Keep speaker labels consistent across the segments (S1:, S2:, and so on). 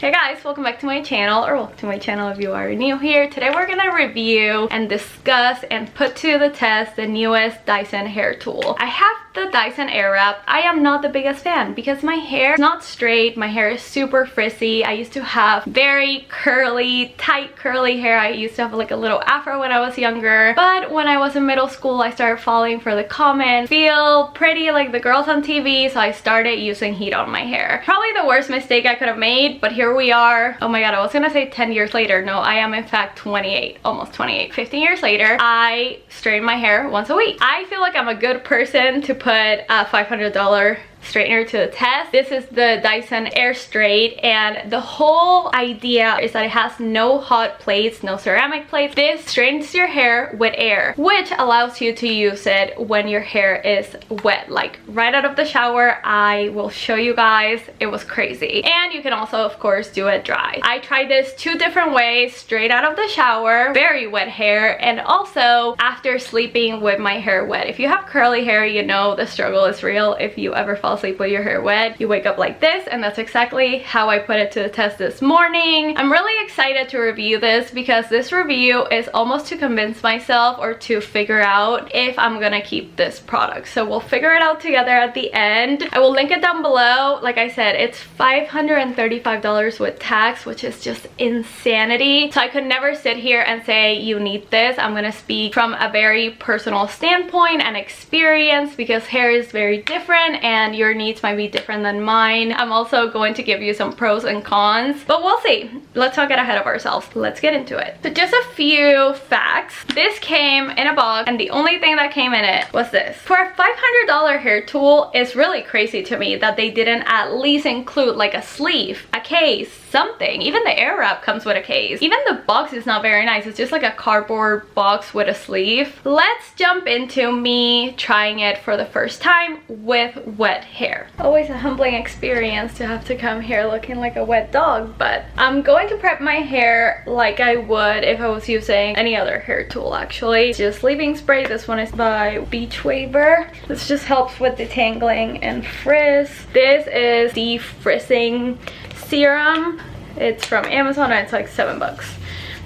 S1: Hey guys, welcome back to my channel, or welcome to my channel if you are new here. Today we're gonna review and discuss and put to the test the newest Dyson hair tool. I have the Dyson Airwrap. I am not the biggest fan because my hair is not straight. My hair is super frizzy. I used to have very curly, tight curly hair. I used to have like a little afro when I was younger, but when I was in middle school I started falling for the comments, feel pretty like the girls on TV, so I started using heat on my hair. Probably the worst mistake I could have made, but here we are. Oh my god, I was gonna say 10 years later. No, I am in fact 28, almost 28. 15 years later, I straighten my hair once a week. I feel like I'm a good person to put a $500 straightener to the test. This is the Dyson Airstrait, and the whole idea is that it has no hot plates, no ceramic plates. This straightens your hair with air, which allows you to use it when your hair is wet, like right out of the shower. I will show you guys. It was crazy. And you can also of course do it dry. I tried this 2 different ways: straight out of the shower, very wet hair, and also after sleeping with my hair wet. If you have curly hair, you know the struggle is real. If you ever fall asleep with your hair wet, you wake up like this, and that's exactly how I put it to the test this morning. I'm really excited to review this because this review is almost to convince myself or to figure out if I'm gonna keep this product. So we'll figure it out together at the end. I will link it down below. Like I said, it's $535 with tax, which is just insanity. So I could never sit here and say you need this. I'm gonna speak from a very personal standpoint and experience because hair is very different and your needs might be different than mine. I'm also going to give you some pros and cons, but we'll see. Let's not get ahead of ourselves. Let's get into it. So just a few facts. This came in a box, and the only thing that came in it was this. For a $500 hair tool, it's really crazy to me that they didn't at least include like a sleeve, a case, something. Even the air wrap comes with a case. Even the box is not very nice. It's just like a cardboard box with a sleeve. Let's jump into me trying it for the first time with wet hair. Always a humbling experience to have to come here looking like a wet dog, but I'm going to prep my hair like I would if I was using any other hair tool actually. Just leave-in spray. This one is by Beach Waver. This just helps with detangling and frizz. This is the frizzing serum. It's from Amazon and it's like $7.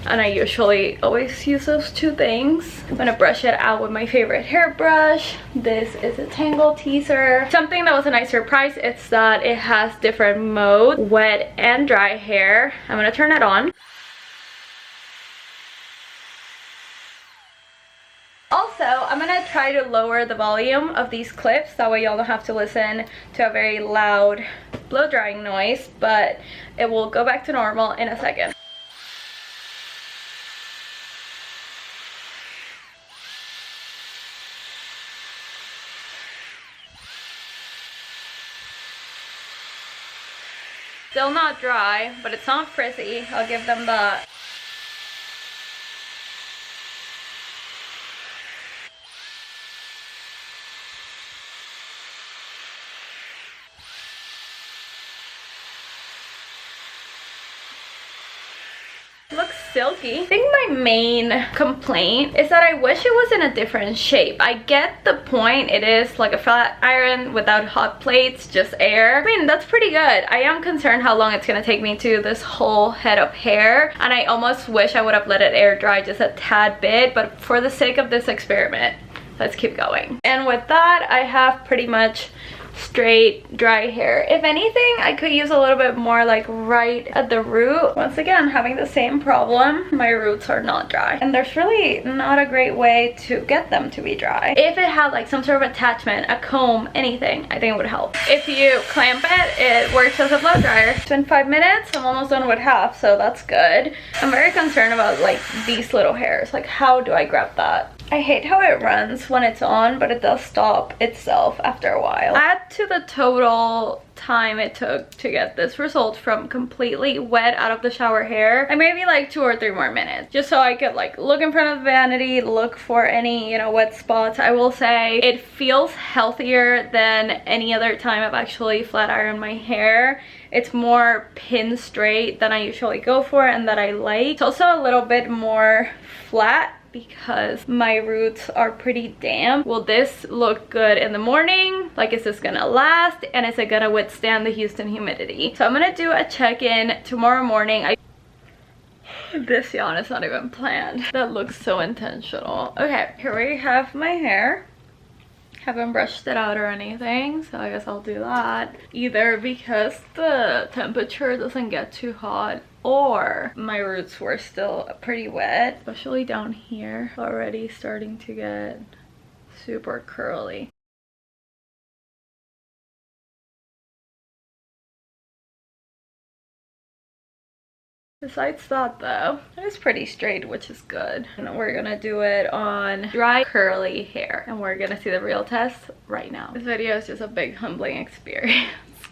S1: And I usually always use those 2 things. I'm gonna brush it out with my favorite hairbrush. This is a Tangle Teaser. Something that was a nice surprise is that it has different modes, wet and dry hair. I'm gonna turn it on. Also, I'm gonna try to lower the volume of these clips, that way y'all don't have to listen to a very loud blow drying noise, but it will go back to normal in a second. Still not dry, but it's not frizzy. I'll give them that. Looks silky. I think my main complaint is that I wish it was in a different shape. I get the point. It is like a flat iron without hot plates, just air. I mean, that's pretty good. I am concerned how long it's gonna take me to this whole head of hair, and I almost wish I would have let it air dry just a tad bit, but for the sake of this experiment, let's keep going. And with that, I have pretty much straight dry hair. If anything, I could use a little bit more like right at the root. Once again, having the same problem. My roots are not dry, and there's really not a great way to get them to be dry. If it had like some sort of attachment, a comb, anything, I think it would help. If you clamp it, it works as a blow dryer. It's been 5 minutes. I'm almost done with half, so that's good. I'm very concerned about like these little hairs. Like, how do I grab that? I hate how it runs when it's on, but it does stop itself after a while. Add to the total time it took to get this result from completely wet out of the shower hair, and maybe like 2 or 3 more minutes, just so I could like look in front of the vanity, look for any, you know, wet spots. I will say it feels healthier than any other time I've actually flat ironed my hair. It's more pin straight than I usually go for and that I like. It's also a little bit more flat because my roots are pretty damp. Will this look good in the morning? Like, is this gonna last? And is it gonna withstand the Houston humidity? So I'm gonna do a check-in tomorrow morning. This yawn is not even planned. That looks so intentional. Okay, here we have my hair. Haven't brushed it out or anything, so I guess I'll do that. Either because the temperature doesn't get too hot, or my roots were still pretty wet, especially down here. Already starting to get super curly. Besides that though, it's pretty straight, which is good. And we're gonna do it on dry curly hair, and we're gonna see the real test right now. This video is just a big humbling experience.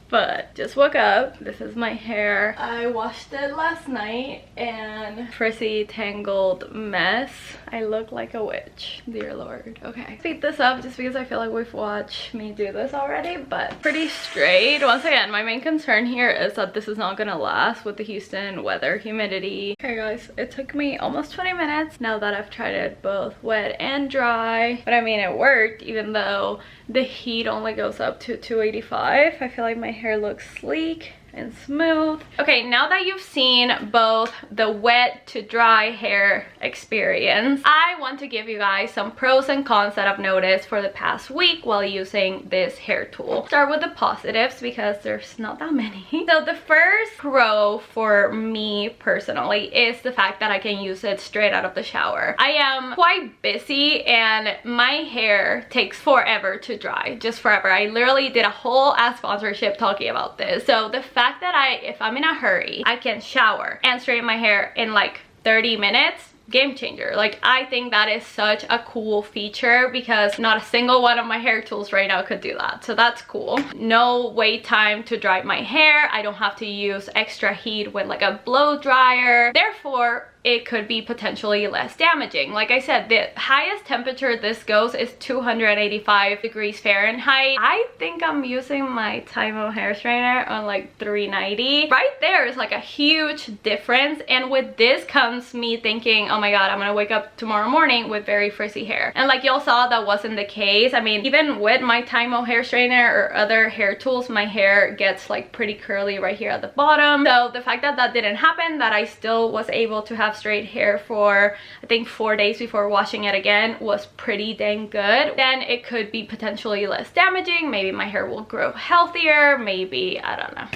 S1: But just woke up. This is my hair. I washed it last night and frizzy tangled mess. I look like a witch, dear lord. Okay, speed this up just because I feel like we've watched me do this already, but pretty straight. Once again, my main concern here is that this is not gonna last with the Houston weather, humidity. Okay guys, it took me almost 20 minutes now that I've tried it both wet and dry, but I mean it worked even though the heat only goes up to 285. I feel like my hair looks sleek and smooth. Okay, now that you've seen both the wet to dry hair experience, I want to give you guys some pros and cons that I've noticed for the past week while using this hair tool. Start with the positives because there's not that many. So the first pro for me personally is the fact that I can use it straight out of the shower. I am quite busy and my hair takes forever to dry, just forever. I literally did a whole ass sponsorship talking about this. So the fact that if I'm in a hurry, I can shower and straighten my hair in like 30 minutes, game changer. Like, I think that is such a cool feature because not a single one of my hair tools right now could do that. So that's cool. No wait time to dry my hair. I don't have to use extra heat with like a blow dryer. Therefore, it could be potentially less damaging. Like I said, the highest temperature this goes is 285 degrees Fahrenheit. I think I'm using my Tymo hair straightener on like 390. Right there is like a huge difference, and with this comes me thinking, oh my god, I'm gonna wake up tomorrow morning with very frizzy hair. And like y'all saw, that wasn't the case. I mean, even with my Tymo hair straightener or other hair tools, my hair gets like pretty curly right here at the bottom. So the fact that that didn't happen, that I still was able to have straight hair for I think 4 days before washing it again, was pretty dang good. Then it could be potentially less damaging. Maybe my hair will grow healthier, maybe, I don't know.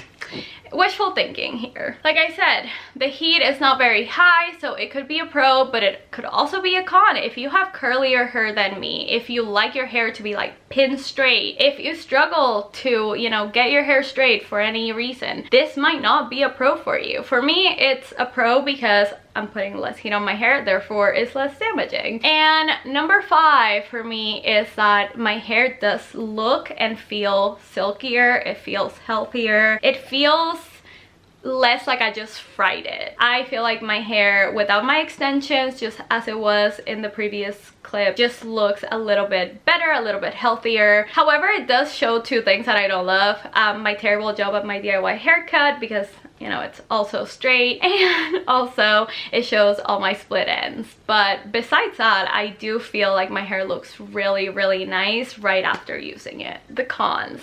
S1: Wishful thinking here. Like I said, the heat is not very high, so it could be a pro, but it could also be a con. If you have curlier hair than me, if you like your hair to be like pin straight, if you struggle to, you know, get your hair straight for any reason, this might not be a pro for you. For me, it's a pro because I'm putting less heat on my hair, therefore it's less damaging. And number 5 for me is that my hair does look and feel silkier. It feels healthier. It feels less like I just fried it. I feel like my hair without my extensions, just as it was in the previous clip, just looks a little bit better, a little bit healthier. However, it does show 2 things that I don't love. My terrible job at my DIY haircut, because you know, it's also straight, and also it shows all my split ends. But besides that, I do feel like my hair looks really, really nice right after using it. The cons.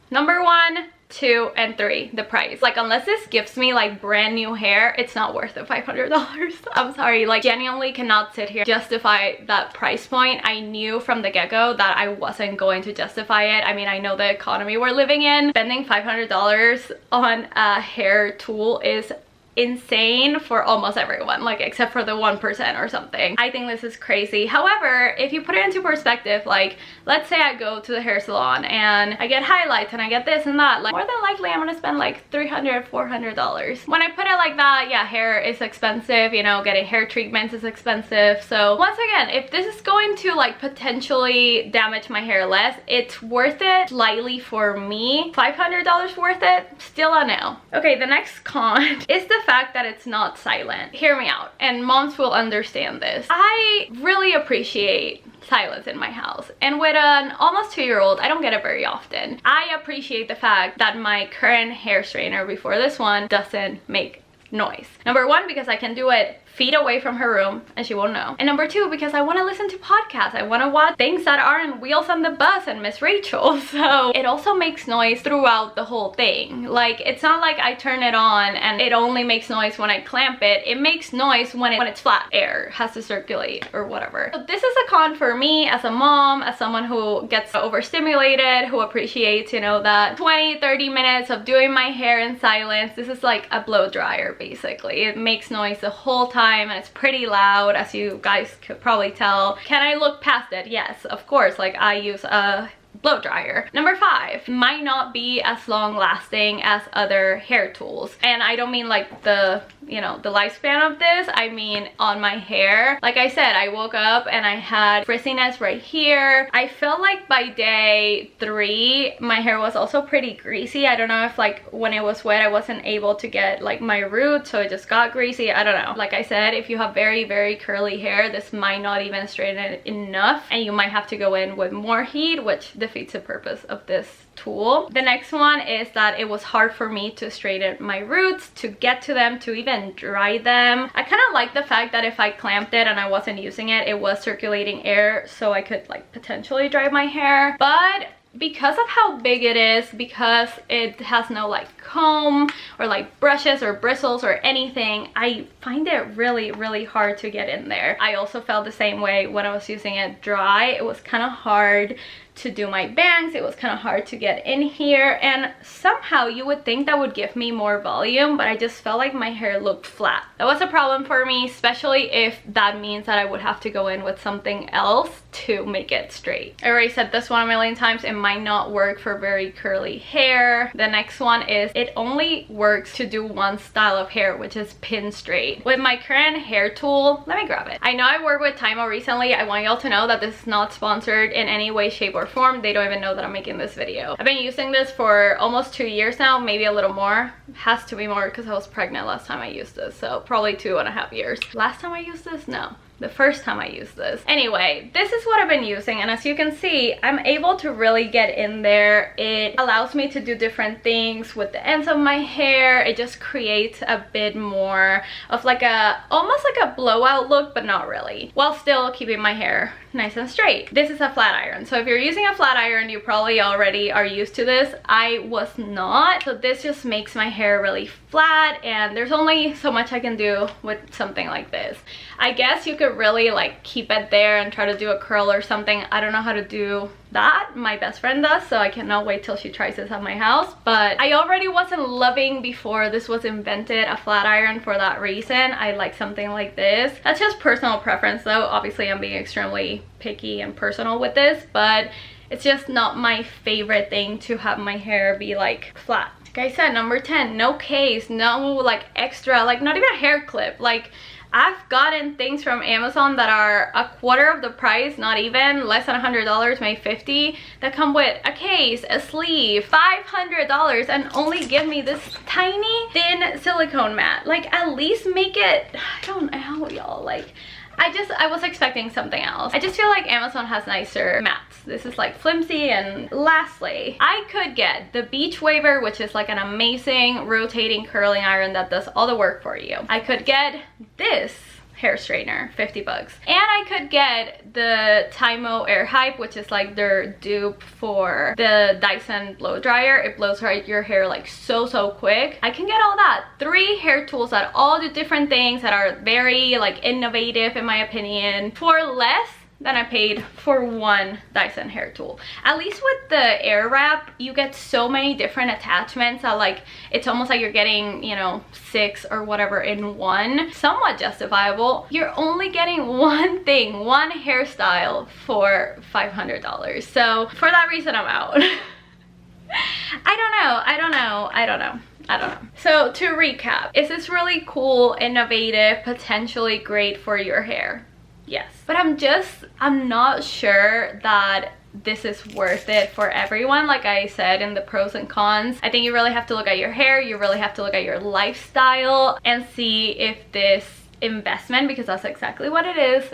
S1: Number 1, 2, and 3, the price. Like, unless this gives me like brand new hair, it's not worth the $500. I'm sorry, like, genuinely cannot sit here justify that price point. I knew from the get-go that I wasn't going to justify it. I mean, I know the economy we're living in. Spending $500 on a hair tool is insane for almost everyone, like except for the 1% or something. I think this is crazy. However, if you put it into perspective, like let's say I go to the hair salon and I get highlights and I get this and that, like more than likely I'm gonna spend like $300, $400. When I put it like that, yeah, hair is expensive, you know, getting hair treatments is expensive. So once again, if this is going to like potentially damage my hair less, it's worth it slightly for me. $500 worth it? Still a no. Okay, the next con is the fact that it's not silent. Hear me out, and moms will understand this. I really appreciate silence in my house, and with an almost 2-year-old, I don't get it very often. I appreciate the fact that my current hair straightener before this one doesn't make noise. Number one, because I can do it feet away from her room and she won't know. And number two, because I want to listen to podcasts. I want to watch things that aren't Wheels on the Bus and Miss Rachel. So it also makes noise throughout the whole thing. Like, it's not like I turn it on and it only makes noise when I clamp it. It makes noise when it's flat. Air has to circulate or whatever. So this is a con for me as a mom, as someone who gets overstimulated, who appreciates, you know, that 20-30 minutes of doing my hair in silence. This is like a blow dryer basically. It makes noise the whole time and it's pretty loud, as you guys could probably tell. Can I look past it? Yes, of course. Like, I use a blow dryer. Number 5, might not be as long lasting as other hair tools. And I don't mean like the, you know, the lifespan of this. I mean on my hair. Like I said, I woke up and I had frizziness right here. I felt like by day 3 my hair was also pretty greasy. I don't know if like when it was wet I wasn't able to get like my roots, so it just got greasy. I don't know. Like I said, if you have very curly hair, this might not even straighten it enough and you might have to go in with more heat, which defeats the purpose of this tool. The next one is that it was hard for me to straighten my roots, to get to them, to even dry them. I kind of like the fact that if I clamped it and I wasn't using it, it was circulating air, so I could like potentially dry my hair. But because of how big it is, because it has no like comb or like brushes or bristles or anything, I find it really hard to get in there. I also felt the same way when I was using it dry. It was kind of hard to do my bangs. It was kind of hard to get in here, and somehow you would think that would give me more volume, but I just felt like my hair looked flat. That was a problem for me, especially if that means that I would have to go in with something else to make it straight. I already said this one a million times, it might not work for very curly hair. The next one is it only works to do one style of hair, which is pin straight. With my current hair tool, let me grab it. I know I worked with Tymo recently. I want y'all to know that this is not sponsored in any way, shape, or form. They don't even know that I'm making this video. I've been using this for almost 2 years now, maybe a little more. Has to be more because I was pregnant last time I used this, so probably 2.5 years. Last time I used this? No. The first time I used this. Anyway, this is what I've been using, and as you can see, I'm able to really get in there. It allows me to do different things with the ends of my hair. It just creates a bit more of like a, almost like a blowout look, but not really, while still keeping my hair nice and straight. This is a flat iron, so if you're using a flat iron, you probably already are used to this. I was not, so this just makes my hair really flat, and there's only so much I can do with something like this. I guess you could really like keep it there and try to do a curl or something. I don't know how to do that. My best friend does, so I cannot wait till she tries this at my house. But I already wasn't loving before this was invented a flat iron for that reason. I like something like this. That's just personal preference though. Obviously I'm being extremely picky and personal with this, but it's just not my favorite thing to have my hair be like flat. Like I said, number 10, no case, no like extra, like not even a hair clip. Like, I've gotten things from Amazon that are a quarter of the price, not even, less than $100, maybe $50, that come with a case, a sleeve, $500, and only give me this tiny thin silicone mat. Like, at least make it, I don't know, y'all, like, I was expecting something else. I just feel like Amazon has nicer mats. This is like flimsy. And lastly, I could get the Beach Waver, which is like an amazing rotating curling iron that does all the work for you. I could get this hair straightener, 50 bucks. And I could get the Tymo Air Hype, which is like their dupe for the Dyson blow dryer. It blows your hair like so quick. I can get all that. 3 hair tools that all do different things, that are very like innovative in my opinion, for less than I paid for one Dyson hair tool. At least with the air wrap, you get so many different attachments that like, it's almost like you're getting, you know, 6 or whatever in one. Somewhat justifiable. You're only getting one thing, one hairstyle for $500. So for that reason, I'm out. I don't know. So to recap, is this really cool, innovative, potentially great for your hair? Yes, but I'm not sure that this is worth it for everyone. Like I said in the pros and cons, I think you really have to look at your hair, you really have to look at your lifestyle and see if this investment, because that's exactly what it is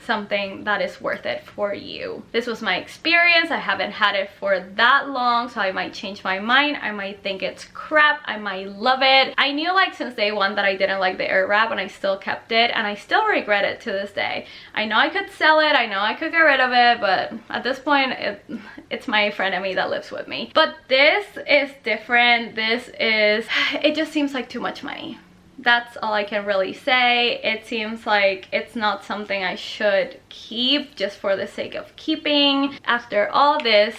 S1: something that is worth it for you. This was my experience. I haven't had it for that long, so I might change my mind. I might think it's crap. I might love it. I knew like since day one that I didn't like the Airwrap, and I still kept it, and I still regret it to this day. I know I could sell it, I know I could get rid of it, but at this point it's my frenemy that lives with me. But this is different. It just seems like too much money. That's all I can really say. It seems like it's not something I should keep just for the sake of keeping. After all this,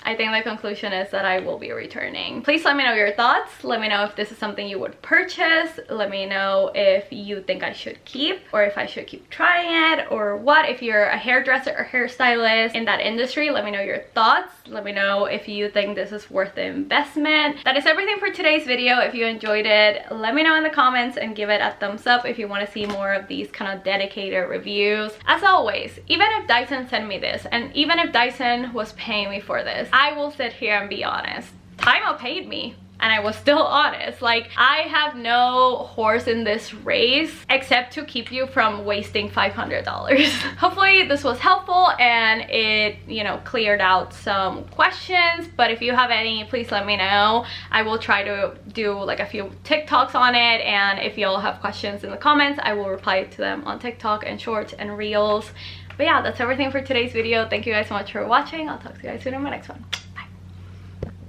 S1: I think the conclusion is that I will be returning. Please let me know your thoughts. Let me know if this is something you would purchase. Let me know if you think I should keep, or if I should keep trying it, or what. If you're a hairdresser or hairstylist in that industry, let me know your thoughts. Let me know if you think this is worth the investment. That is everything for today's video. If you enjoyed it, let me know in the comments and give it a thumbs up if you want to see more of these kind of dedicated reviews. As always, even if Dyson sent me this, and even if Dyson was paying me for this, I will sit here and be honest. Time paid me, and I was still honest. Like, I have no horse in this race except to keep you from wasting $500. Hopefully this was helpful and it, you know, cleared out some questions. But if you have any, please let me know. I will try to do like a few TikToks on it, and if y'all have questions in the comments, I will reply to them on TikTok and shorts and reels. But yeah, that's everything for today's video. Thank you guys so much for watching. I'll talk to you guys soon in my next one.